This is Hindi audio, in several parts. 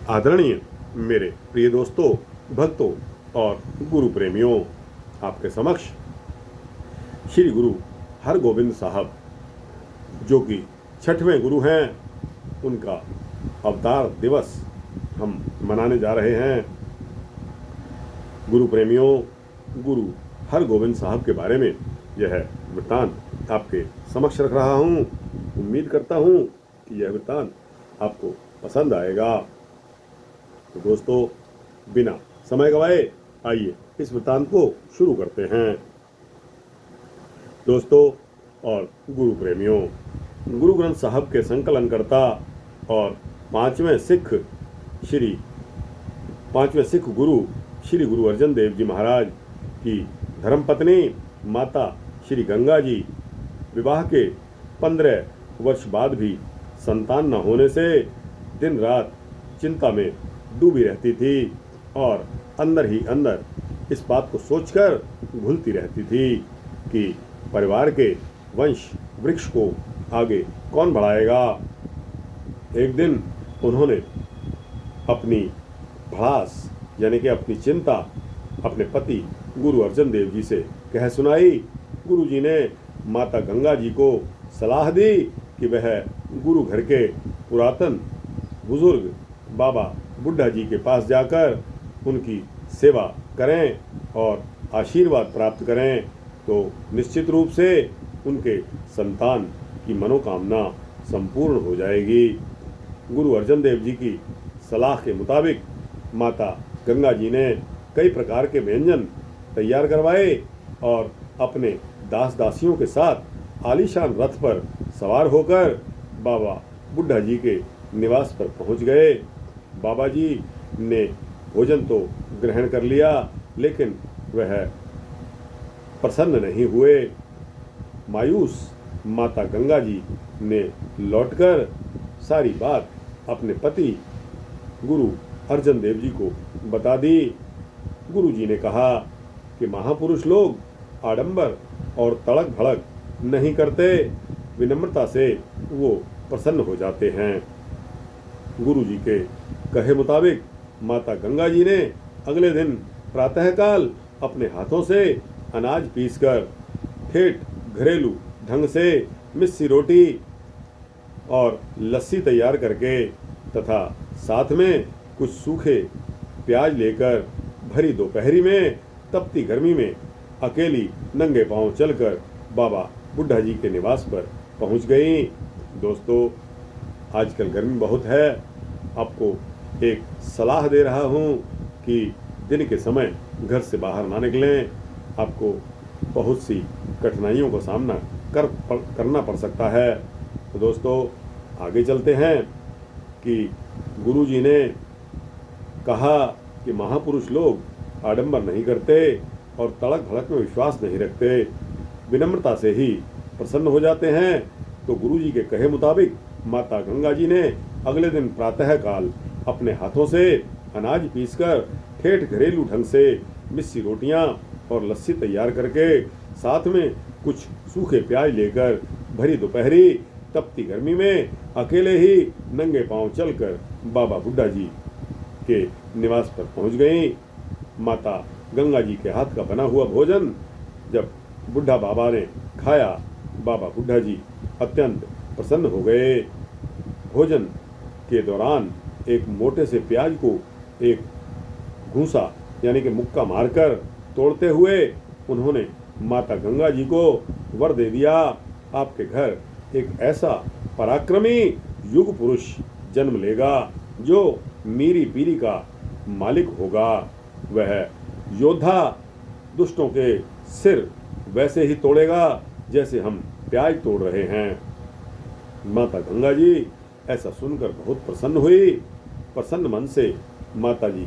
आदरणीय मेरे प्रिय दोस्तों, भक्तों और गुरु प्रेमियों, आपके समक्ष श्री गुरु हरगोविंद साहब, जो कि 6वें गुरु हैं, उनका अवतार दिवस हम मनाने जा रहे हैं। गुरु प्रेमियों, गुरु हरगोविंद साहब के बारे में यह वृत्तांत आपके समक्ष रख रहा हूँ। उम्मीद करता हूँ कि यह वृत्तांत आपको पसंद आएगा। तो दोस्तों, बिना समय गवाए आइए इस वृत्तांत को शुरू करते हैं। दोस्तों और गुरु प्रेमियों, गुरु ग्रंथ साहब के संकलनकर्ता और पांचवें सिख गुरु श्री गुरु अर्जन देव जी महाराज की धर्मपत्नी माता श्री गंगा जी विवाह के 15 वर्ष बाद भी संतान न होने से दिन रात चिंता में डूबी रहती थी और अंदर ही अंदर इस बात को सोचकर घुलती रहती थी कि परिवार के वंश वृक्ष को आगे कौन बढ़ाएगा। एक दिन उन्होंने अपनी भड़ास यानी कि अपनी चिंता अपने पति गुरु अर्जन देव जी से कह सुनाई। गुरु जी ने माता गंगा जी को सलाह दी कि वह गुरु घर के पुरातन बुजुर्ग बाबा बुड्ढा जी के पास जाकर उनकी सेवा करें और आशीर्वाद प्राप्त करें, तो निश्चित रूप से उनके संतान की मनोकामना संपूर्ण हो जाएगी। गुरु अर्जन देव जी की सलाह के मुताबिक माता गंगा जी ने कई प्रकार के व्यंजन तैयार करवाए और अपने दास दासियों के साथ आलीशान रथ पर सवार होकर बाबा बुड्ढा जी के निवास पर पहुंच गए। बाबा जी ने भोजन तो ग्रहण कर लिया, लेकिन वह प्रसन्न नहीं हुए। मायूस माता गंगा जी ने लौटकर सारी बात अपने पति गुरु अर्जन देव जी को बता दी। गुरु जी ने कहा कि महापुरुष लोग आडंबर और तड़क भड़क नहीं करते, विनम्रता से वो प्रसन्न हो जाते हैं। गुरु जी के कहे मुताबिक माता गंगा जी ने अगले दिन प्रातःकाल अपने हाथों से अनाज पीसकर ठेठ घरेलू ढंग से मिस्सी रोटी और लस्सी तैयार करके तथा साथ में कुछ सूखे प्याज लेकर भरी दोपहरी में तपती गर्मी में अकेली नंगे पांव चलकर बाबा बुड्ढा जी के निवास पर पहुंच गई। दोस्तों, आजकल गर्मी बहुत है। आपको एक सलाह दे रहा हूं कि दिन के समय घर से बाहर ना निकलें। आपको बहुत सी कठिनाइयों का सामना करना पड़ सकता है। तो दोस्तों, आगे चलते हैं कि गुरु जी ने कहा कि महापुरुष लोग आडंबर नहीं करते और तड़क भड़क में विश्वास नहीं रखते, विनम्रता से ही प्रसन्न हो जाते हैं। तो गुरु जी के कहे मुताबिक माता गंगा जी ने अगले दिन प्रातःकाल अपने हाथों से अनाज पीसकर ठेठ घरेलू ढंग से मिस्सी रोटियां और लस्सी तैयार करके साथ में कुछ सूखे प्याज लेकर भरी दोपहरी तपती गर्मी में अकेले ही नंगे पांव चलकर बाबा बुड्ढा जी के निवास पर पहुंच गईं। माता गंगा जी के हाथ का बना हुआ भोजन जब बुड्ढा बाबा ने खाया, बाबा बुड्ढा जी अत्यंत प्रसन्न हो गए। भोजन के दौरान एक मोटे से प्याज को एक घूंसा यानी कि मुक्का मारकर तोड़ते हुए उन्होंने माता गंगा जी को वर दे दिया, आपके घर एक ऐसा पराक्रमी युग पुरुष जन्म लेगा जो मीरी पीरी का मालिक होगा। वह योद्धा दुष्टों के सिर वैसे ही तोड़ेगा जैसे हम प्याज तोड़ रहे हैं। माता गंगा जी ऐसा सुनकर बहुत प्रसन्न हुई। प्रसन्न मन से माता जी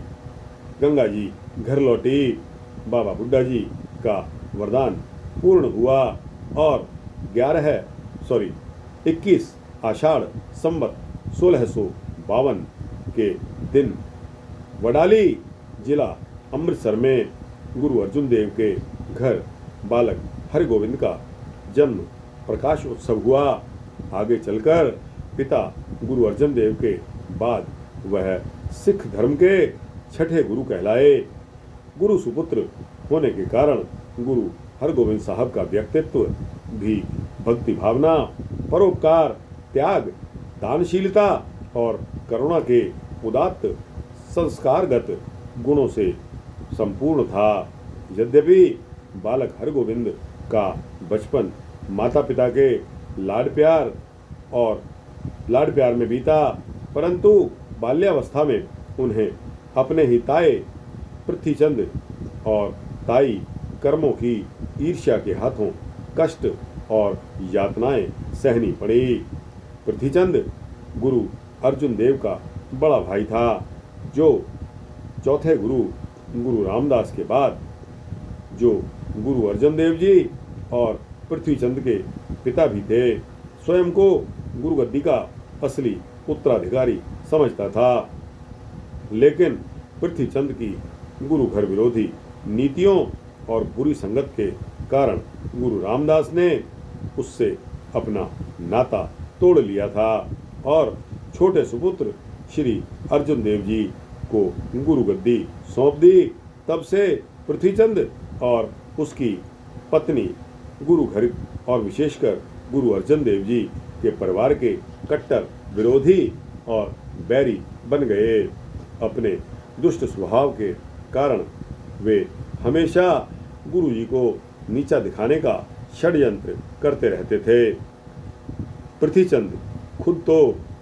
गंगा जी घर लौटी। बाबा बुड्ढा जी का वरदान पूर्ण हुआ और 21 आषाढ़ संवत 1652 के दिन वडाली जिला अमृतसर में गुरु अर्जुन देव के घर बालक हरगोविंद का जन्म प्रकाश उत्सव हुआ। आगे चलकर पिता गुरु अर्जन देव के बाद वह सिख धर्म के छठे गुरु कहलाए। गुरु सुपुत्र होने के कारण गुरु हरगोविंद साहब का व्यक्तित्व भी भक्ति भावना, परोपकार, त्याग, दानशीलता और करुणा के उदात्त संस्कारगत गुणों से संपूर्ण था। यद्यपि बालक हरगोविंद का बचपन माता पिता के लाड प्यार में बीता, परंतु बाल्यावस्था में उन्हें अपने ही ताए पृथ्वीचंद और ताई कर्मों की ईर्ष्या के हाथों कष्ट और यातनाएं सहनी पड़ी। पृथ्वीचंद गुरु अर्जुन देव का बड़ा भाई था, जो चौथे गुरु रामदास के बाद जो गुरु अर्जन देव जी और पृथ्वीचंद के पिता भी थे, स्वयं को गुरु गद्दी का असली उत्तराधिकारी समझता था। लेकिन पृथ्वीचंद की गुरु घर विरोधी नीतियों और बुरी संगत के कारण गुरु रामदास ने उससे अपना नाता तोड़ लिया था और छोटे सुपुत्र श्री अर्जुन देव जी को गुरु गद्दी सौंप दी। तब से पृथ्वीचंद और उसकी पत्नी गुरु घर और विशेषकर गुरु अर्जन देव जी के परिवार के कट्टर विरोधी और बैरी बन गए। अपने दुष्ट स्वभाव के कारण वे हमेशा गुरु जी को नीचा दिखाने का षड्यंत्र करते रहते थे। पृथ्वीचंद खुद तो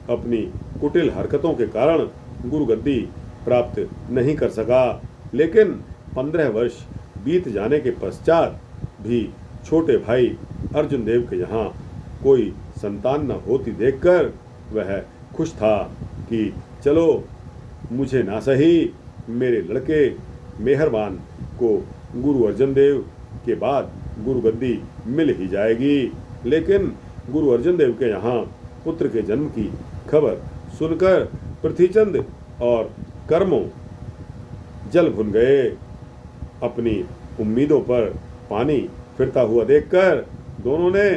अपनी कुटिल हरकतों के कारण गुरु गद्दी प्राप्त नहीं कर सका, लेकिन 15 वर्ष बीत जाने के पश्चात भी छोटे भाई अर्जुन देव के यहाँ कोई संतान न होती देखकर वह खुश था कि चलो मुझे ना सही मेरे लड़के मेहरबान को गुरु अर्जन देव के बाद गुरु गद्दी मिल ही जाएगी। लेकिन गुरु अर्जन देव के यहाँ पुत्र के जन्म की खबर सुनकर पृथ्वीचंद और कर्मों जल भुन गए। अपनी उम्मीदों पर पानी फिरता हुआ देखकर दोनों ने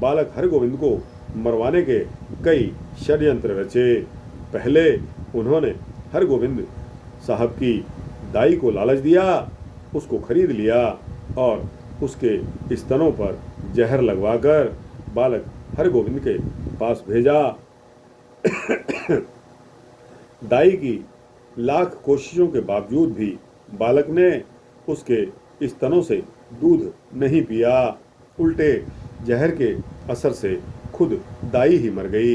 बालक हरगोविंद को मरवाने के कई षड्यंत्र रचे। पहले उन्होंने हरगोविंद साहब की दाई को लालच दिया, उसको खरीद लिया और उसके स्तनों पर जहर लगवाकर बालक हरगोविंद के पास भेजा। दाई की लाख कोशिशों के बावजूद भी बालक ने उसके स्तनों से दूध नहीं पिया, उल्टे जहर के असर से खुद दाई ही मर गई।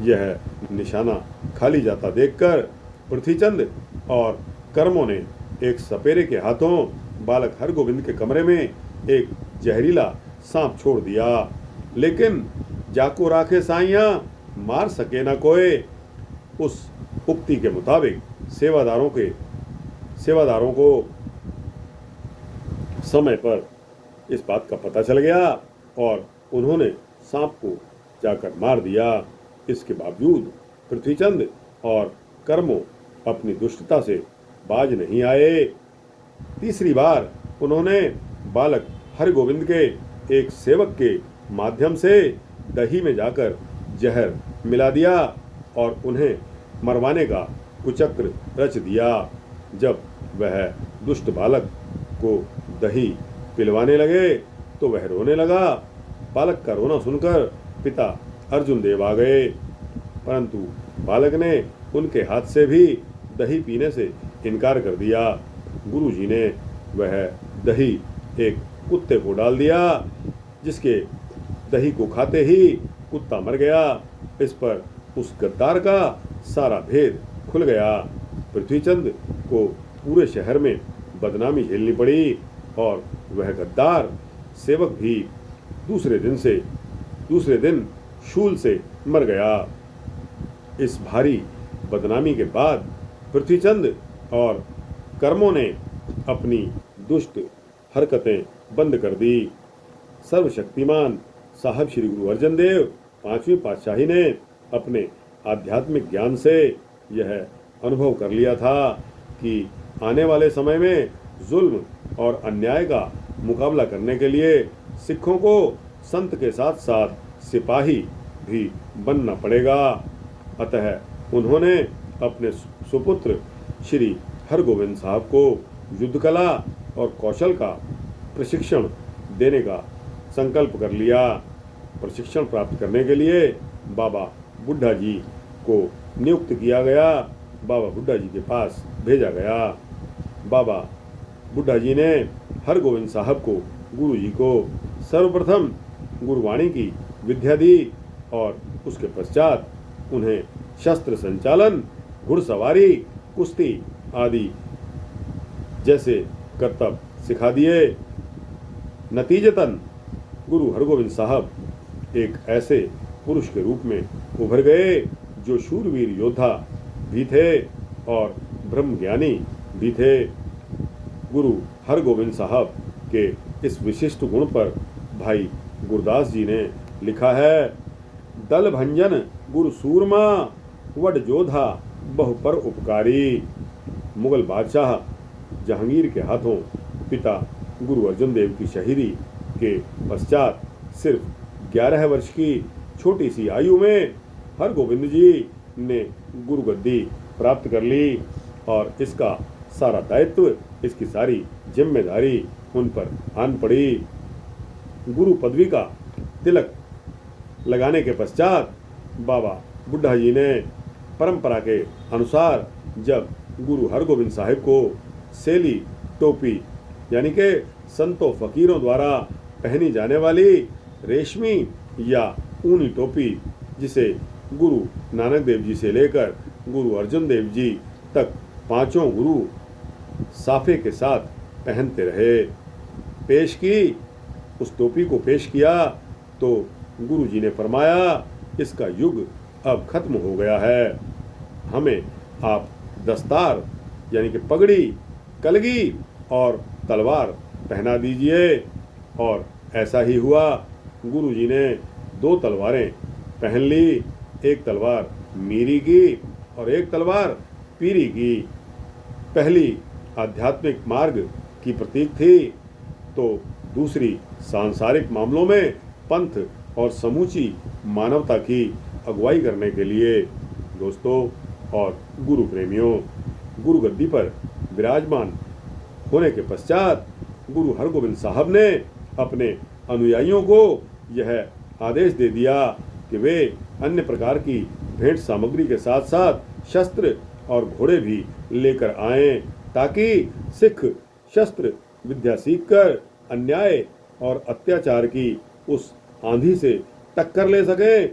यह निशाना खाली जाता देखकर पृथ्वीचंद और कर्मों ने एक सपेरे के हाथों बालक हरगोविंद के कमरे में एक जहरीला सांप छोड़ दिया। लेकिन जाको राखे साइयां मार सके न कोई, उस उक्ति के मुताबिक सेवादारों को समय पर इस बात का पता चल गया और उन्होंने सांप को जाकर मार दिया। इसके बावजूद पृथ्वीचंद और कर्मों अपनी दुष्टता से बाज नहीं आए। तीसरी बार उन्होंने बालक हरगोविंद के एक सेवक के माध्यम से दही में जाकर जहर मिला दिया और उन्हें मरवाने का कुचक्र रच दिया। जब वह दुष्ट बालक को दही पिलवाने लगे तो वह रोने लगा। बालक का रोना सुनकर पिता अर्जुन देव आ गए, परंतु बालक ने उनके हाथ से भी दही पीने से इनकार कर दिया। गुरुजी ने वह दही एक कुत्ते को डाल दिया, जिसके दही को खाते ही कुत्ता मर गया। इस पर उस गद्दार का सारा भेद खुल गया। पृथ्वीचंद को पूरे शहर में बदनामी झेलनी पड़ी और वह गद्दार सेवक भी दूसरे दिन शूल से मर गया। इस भारी बदनामी के बाद पृथ्वीचंद और कर्मों ने अपनी दुष्ट हरकतें बंद कर दी। सर्वशक्तिमान साहब श्री गुरु अर्जन देव 5वीं पातशाही ने अपने आध्यात्मिक ज्ञान से यह अनुभव कर लिया था कि आने वाले समय में जुल्म और अन्याय का मुकाबला करने के लिए सिखों को संत के साथ साथ सिपाही भी बनना पड़ेगा। अतः उन्होंने अपने सुपुत्र श्री हरगोविंद साहब को युद्ध कला और कौशल का प्रशिक्षण देने का संकल्प कर लिया। प्रशिक्षण प्राप्त करने के लिए बाबा बुड्ढा जी को नियुक्त किया गया, बाबा बुड्ढा जी के पास भेजा गया। बाबा बुड्ढा जी ने हरगोविंद साहब को गुरु जी को सर्वप्रथम गुरुवाणी की विद्या दी और उसके पश्चात उन्हें शस्त्र संचालन, घुड़सवारी, कुश्ती आदि जैसे करतब सिखा दिए। नतीजतन गुरु हरगोविंद साहब एक ऐसे पुरुष के रूप में उभर गए जो शूरवीर योद्धा भी थे और ब्रह्मज्ञानी भी थे। गुरु हरगोविंद साहब के इस विशिष्ट गुण पर भाई गुरदास जी ने लिखा है, दल भंजन गुरु सूरमा वड जोधा बहु पर उपकारी। मुगल बादशाह जहांगीर के हाथों पिता गुरु अर्जुन देव की शहीदी के पश्चात सिर्फ 11 वर्ष की छोटी सी आयु में हरगोविंद जी ने गुरु गद्दी प्राप्त कर ली और इसका सारा दायित्व, इसकी सारी जिम्मेदारी उन पर आन पड़ी। गुरु पदवी का तिलक लगाने के पश्चात बाबा बुड्ढा जी ने परंपरा के अनुसार जब गुरु हरगोविंद साहिब को सेली टोपी यानी कि संतों फकीरों द्वारा पहनी जाने वाली रेशमी या ऊनी टोपी, जिसे गुरु नानक देव जी से लेकर गुरु अर्जुन देव जी तक पांचों गुरु साफे के साथ पहनते रहे, पेश की, उस टोपी को पेश किया तो गुरु जी ने फरमाया, इसका युग अब खत्म हो गया है, हमें आप दस्तार यानी कि पगड़ी, कलगी और तलवार पहना दीजिए। और ऐसा ही हुआ। गुरु जी ने 2 तलवारें पहन ली, एक तलवार मीरी की और एक तलवार पीरी की। पहली आध्यात्मिक मार्ग की प्रतीक थी तो दूसरी सांसारिक मामलों में पंथ और समूची मानवता की अगुवाई करने के लिए। दोस्तों और गुरु प्रेमियों, गुरु गद्दी पर विराजमान होने के पश्चात गुरु हरगोविंद साहब ने अपने अनुयायियों को यह आदेश दे दिया कि वे अन्य प्रकार की भेंट सामग्री के साथ साथ शस्त्र और घोड़े भी लेकर आएं, ताकि सिख शस्त्र विद्या सीखकर अन्याय और अत्याचार की उस आंधी से टक्कर ले सके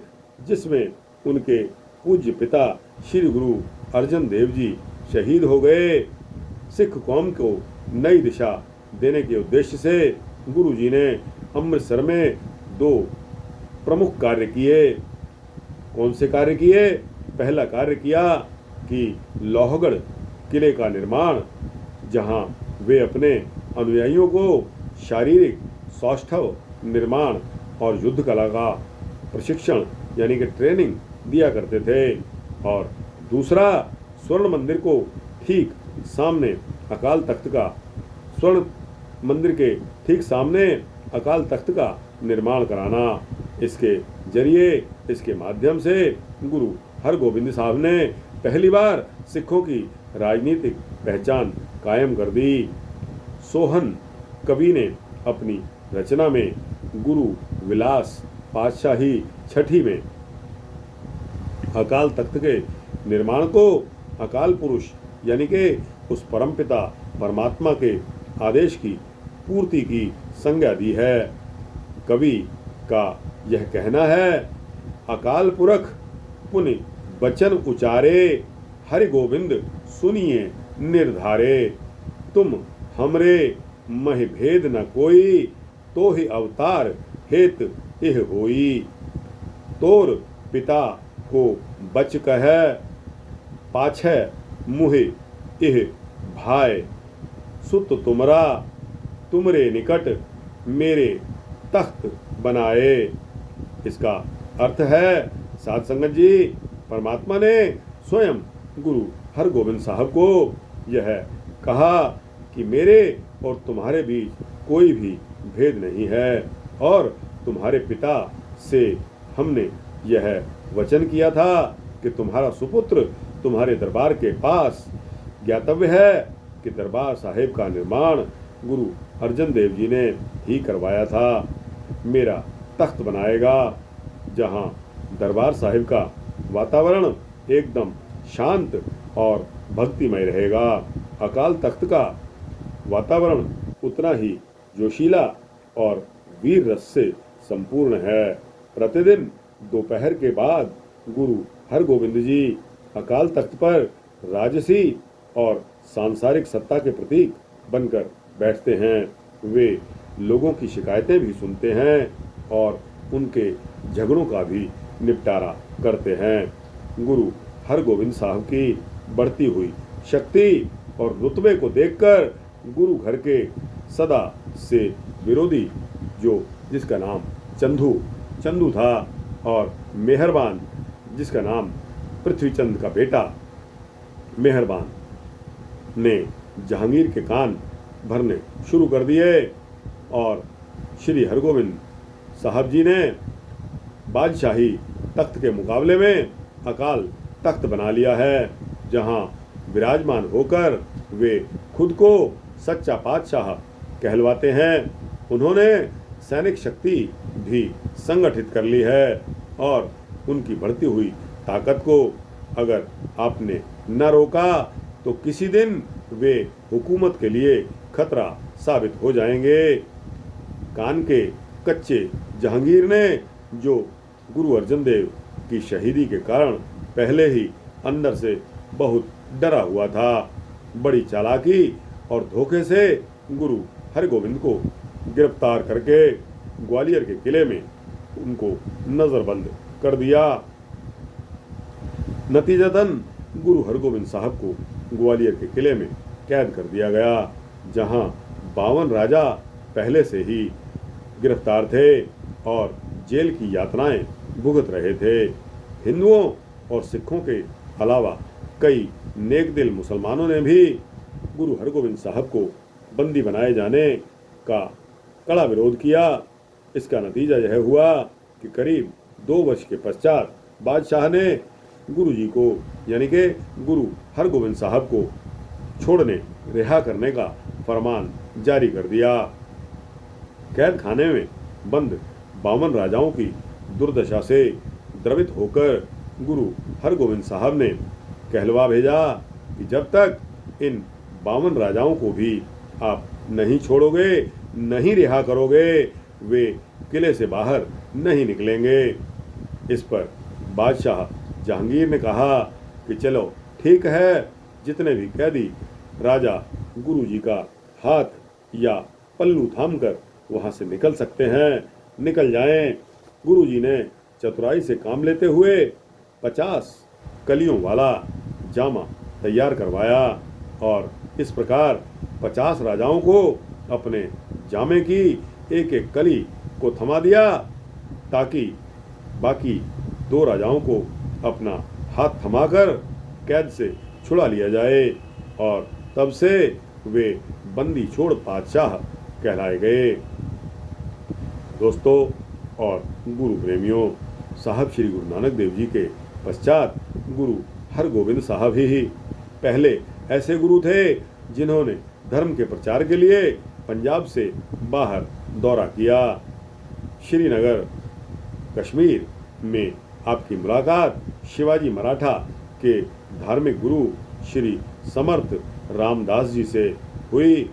जिसमें उनके पूज्य पिता श्री गुरु अर्जन देव जी शहीद हो गए। सिख कौम को नई दिशा देने के उद्देश्य से गुरु जी ने अमृतसर में 2 प्रमुख कार्य किए। कौन से कार्य किए? पहला कार्य किया कि लोहगढ़ किले का निर्माण, जहां वे अपने अनुयायियों को शारीरिक सौष्ठव निर्माण और युद्ध कला का प्रशिक्षण यानी कि ट्रेनिंग दिया करते थे। और दूसरा, स्वर्ण मंदिर को ठीक सामने अकाल तख्त का, स्वर्ण मंदिर के ठीक सामने अकाल तख्त का निर्माण कराना। इसके जरिए, इसके माध्यम से गुरु हरगोविंद साहब ने पहली बार सिखों की राजनीतिक पहचान कायम कर दी। सोहन कवि ने अपनी रचना में गुरु विलास पातशाही छठी में अकाल तख्त के निर्माण को अकाल पुरुष यानी कि उस परमपिता परमात्मा के आदेश की पूर्ति की संज्ञा दी है। कवि का यह कहना है, अकाल पुरख पुनि बचन उचारे, हरि गोविंद सुनिए निर्धारे, तुम हमरे महि भेद न कोई, तो ही अवतार हेत इह होई, तोर पिता को बच कह, पाछे मुहे इह भाई, सुत तुमरा तुमरे निकट मेरे तख्त बनाए। इसका अर्थ है, साध संगत जी, परमात्मा ने स्वयं गुरु हरगोविंद साहब को यह कहा कि मेरे और तुम्हारे बीच कोई भी भेद नहीं है और तुम्हारे पिता से हमने यह वचन किया था कि तुम्हारा सुपुत्र तुम्हारे दरबार के पास। ज्ञातव्य है कि दरबार साहिब का निर्माण गुरु अर्जन देव जी ने ही करवाया था। मेरा तख्त बनाएगा जहाँ दरबार साहिब का वातावरण एकदम शांत और भक्तिमय रहेगा। अकाल तख्त का वातावरण उतना ही जोशीला और वीर रस से संपूर्ण है। प्रतिदिन दोपहर के बाद गुरु हरगोविंद जी अकाल तख्त पर राजसी और सांसारिक सत्ता के प्रतीक बनकर बैठते हैं। वे लोगों की शिकायतें भी सुनते हैं और उनके झगड़ों का भी निपटारा करते हैं। गुरु हरगोविंद साहब की बढ़ती हुई शक्ति और रुतबे को देखकर गुरु घर के सदा से विरोधी जिसका नाम चंदू था और मेहरबान जिसका नाम पृथ्वीचंद का बेटा मेहरबान ने जहांगीर के कान भरने शुरू कर दिए और श्री हरगोविंद साहब जी ने बादशाही तख्त के मुकाबले में अकाल तख्त बना लिया है, जहां विराजमान होकर वे खुद को सच्चा पातशाह कहलवाते हैं। उन्होंने सैनिक शक्ति भी संगठित कर ली है और उनकी बढ़ती हुई ताकत को अगर आपने न रोका तो किसी दिन वे हुकूमत के लिए खतरा साबित हो जाएंगे। कान के कच्चे जहांगीर ने जो गुरु अर्जन देव की शहीदी के कारण पहले ही अंदर से बहुत डरा हुआ था, बड़ी चालाकी और धोखे से गुरु हरगोविंद को गिरफ्तार करके ग्वालियर के किले में उनको नजरबंद कर दिया। नतीजतन गुरु हरगोविंद साहब को ग्वालियर के किले में कैद कर दिया गया, जहां 52 राजा पहले से ही गिरफ्तार थे और जेल की यातनाएं भुगत रहे थे। हिंदुओं और सिखों के अलावा कई नेक दिल मुसलमानों ने भी गुरु हरगोविंद साहब को बंदी बनाए जाने का कड़ा विरोध किया। इसका नतीजा यह हुआ कि करीब 2 वर्ष के पश्चात बादशाह ने गुरु जी को यानी कि गुरु हरगोविंद साहब को छोड़ने रिहा करने का फरमान जारी कर दिया। कैद खाने में बंद 52 राजाओं की दुर्दशा से द्रवित होकर गुरु हरगोविंद साहब ने कहलवा भेजा कि जब तक इन 52 राजाओं को भी आप नहीं छोड़ोगे, नहीं रिहा करोगे, वे किले से बाहर नहीं निकलेंगे। इस पर बादशाह जहांगीर ने कहा कि चलो ठीक है, जितने भी कैदी राजा गुरु जी का हाथ या पल्लू थामकर वहां से निकल सकते हैं, निकल जाएं। गुरु जी ने चतुराई से काम लेते हुए 50 कलियों वाला जामा तैयार करवाया और इस प्रकार 50 राजाओं को अपने जामे की एक एक कली को थमा दिया, ताकि बाकी 2 राजाओं को अपना हाथ थमाकर कैद से छुड़ा लिया जाए और तब से वे बंदी छोड़ बादशाह कहलाए गए। दोस्तों और गुरु प्रेमियों, साहब श्री गुरु नानक देव जी के पश्चात गुरु हरगोविंद साहब ही पहले ऐसे गुरु थे जिन्होंने धर्म के प्रचार के लिए पंजाब से बाहर दौरा किया। श्रीनगर कश्मीर में आपकी मुलाकात शिवाजी मराठा के धार्मिक गुरु श्री समर्थ रामदास जी से हुई।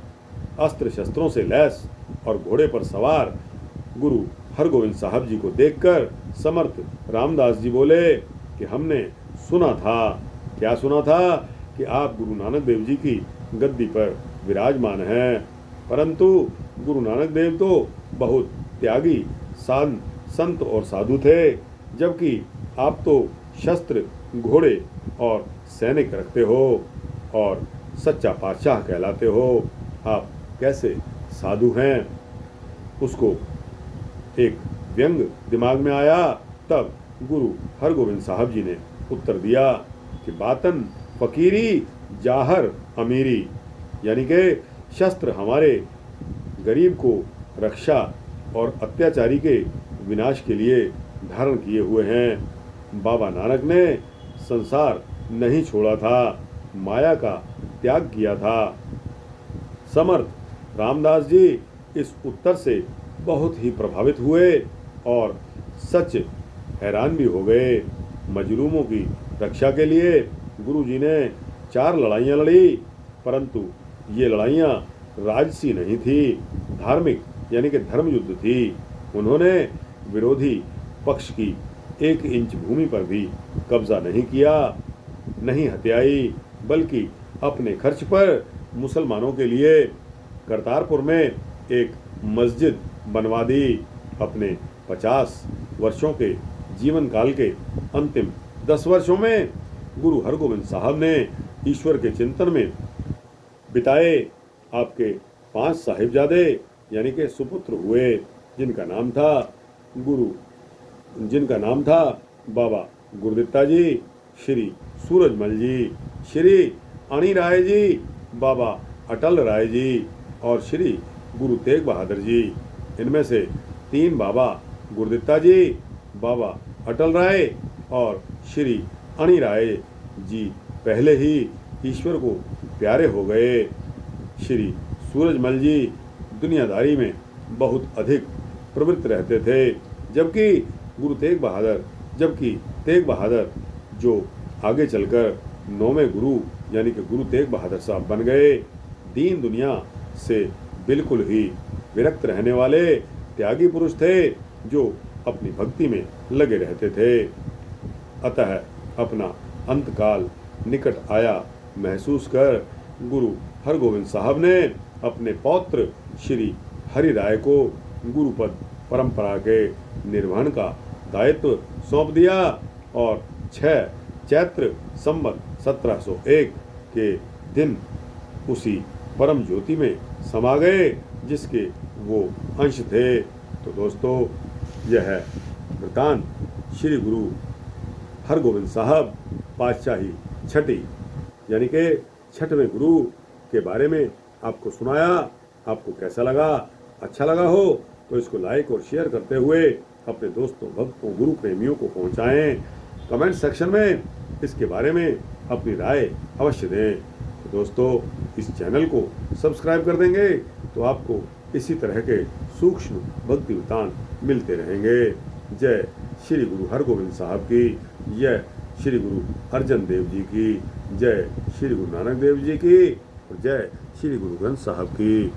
अस्त्र शस्त्रों से लैस और घोड़े पर सवार गुरु हरगोविंद साहब जी को देखकर समर्थ रामदास जी बोले कि हमने सुना था, क्या सुना था, कि आप गुरु नानक देव जी की गद्दी पर विराजमान हैं, परंतु गुरु नानक देव तो बहुत त्यागी संत और साधु थे, जबकि आप तो शस्त्र, घोड़े और सैनिक रखते हो और सच्चा पातशाह कहलाते हो, आप कैसे साधु हैं। उसको एक व्यंग दिमाग में आया। तब गुरु हरगोविंद साहब जी ने उत्तर दिया कि बातन फकीरी जाहर अमीरी, यानी कि शस्त्र हमारे गरीब को रक्षा और अत्याचारी के विनाश के लिए धारण किए हुए हैं। बाबा नानक ने संसार नहीं छोड़ा था, माया का त्याग किया था। समर्थ रामदास जी इस उत्तर से बहुत ही प्रभावित हुए और सच हैरान भी हो गए। मजलूमों की रक्षा के लिए गुरु जी ने 4 लड़ाइयाँ लड़ी, परंतु ये लड़ाइयाँ राजसी नहीं थी, धार्मिक यानी कि धर्म युद्ध थी। उन्होंने विरोधी पक्ष की 1 इंच भूमि पर भी कब्जा नहीं किया, नहीं हत्याई, बल्कि अपने खर्च पर मुसलमानों के लिए करतारपुर में एक मस्जिद बनवा दी। अपने 50 वर्षों के जीवन काल के अंतिम 10 वर्षों में गुरु हरगोविंद साहब ने ईश्वर के चिंतन में बिताए। आपके 5 साहिबजादे यानी कि सुपुत्र हुए, जिनका नाम था बाबा गुरदित्ता जी, श्री सूरजमल जी, श्री अणी राय जी, बाबा अटल राय जी और श्री गुरु तेग बहादुर जी। इनमें से 3 बाबा गुरदित्ता जी, बाबा अटल राय और श्री अणी राय जी पहले ही ईश्वर को प्यारे हो गए। श्री सूरजमल जी दुनियादारी में बहुत अधिक प्रवृत्त रहते थे, जबकि तेग बहादुर जो आगे चलकर 9वें गुरु यानी कि गुरु तेग बहादुर साहब बन गए, दीन दुनिया से बिल्कुल ही विरक्त रहने वाले त्यागी पुरुष थे, जो अपनी भक्ति में लगे रहते थे। अतः अपना अंतकाल निकट आया महसूस कर गुरु हरगोविंद साहब ने अपने पौत्र श्री हरि राय को गुरुपद परंपरा के निर्वहन का दायित्व सौंप दिया और 6 चैत्र संवत 1701 के दिन उसी परम ज्योति में समा गए जिसके वो अंश थे। तो दोस्तों, यह वृतांत श्री गुरु हरगोविंद साहब पातशाही छठी यानी कि 6वें गुरु के बारे में आपको सुनाया। आपको कैसा लगा? अच्छा लगा हो तो इसको लाइक और शेयर करते हुए अपने दोस्तों, भक्तों, गुरु प्रेमियों को पहुंचाएं। कमेंट सेक्शन में इसके बारे में अपनी राय अवश्य दें। तो दोस्तों, इस चैनल को सब्सक्राइब कर देंगे तो आपको इसी तरह के सूक्ष्म भक्ति वृतांत मिलते रहेंगे। जय श्री गुरु हरगोविंद साहब की, जय श्री गुरु अर्जन देव जी की, जय श्री गुरु नानक देव जी की और जय श्री गुरु ग्रंथ साहब की।